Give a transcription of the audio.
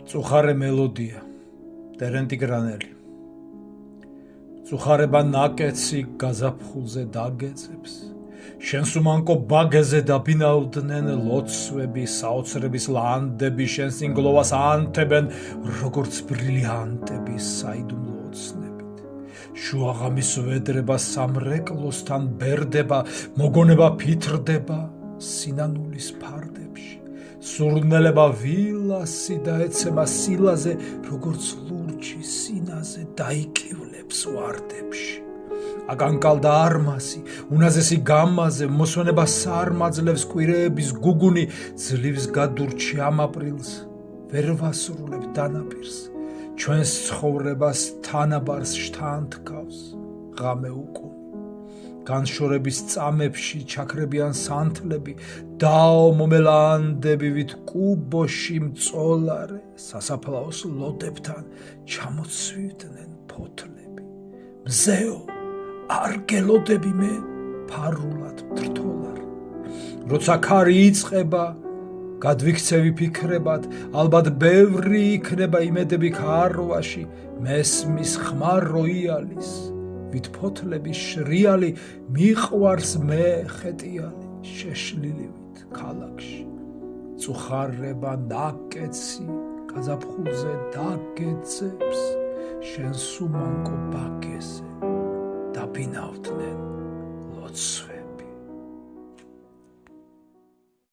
წუხარე მელოდია, ტერენტი გრანელი. წუხარება ნაკეცი გაზაფხულზე დაგეცებს. შენს უმანკო ბაგეზე დაბინავდნენ ლოცვები, საოცრების ლანდები, შენს ინგლოვას ანთებენ, როგორც ბრილიანტები საიდუმლო ოცნებით. შუაღამის ვედრება სამრეკლოსთან ბერდება, მოგონება ფითრდება სინანულის ფარდებში. სურნელება ვილასი დაეცემა სილაზე, როგორც ლურჯი სინაზე დაიკივლებს ვარდებში. აკანკალდა არმასი, უნაზესი გამაზე, მოსვენება სარმაძლევს კვირეების გუგუნი, ძლივს გადურჩი ამ აპრილს, ვერ ვასრულებ დანაპირს, ჩვენს ცხოვრებას თანაბარს შთანთქავს ღამე უკუნი. განშორების წამებში ჩაქრებიან სანთლები, დაო მომელანდები ვით კუბოში მწოლარე, სასაფლაოს ლოდებთან ჩამოცვივდნენ ფოთლები. მზეო, არ გელოდები მე ფარულად მდრთოლარ. როცა ქარი იწყება, გადვიქცევი ფიქრებად, ალბათ ბევრი იქნება იმედები ქარვაში, მესმის ხმარ როიალის, ვით ფოთლების შრიალი მიყვარს მე ხეტიალი, შეშლილივით ქალაქში. წუხარება ნაკეცი გაზაფხულზე დაგეცებს, შენს უმანკო ბაგეზე დაბინავდნენ ლოცვები.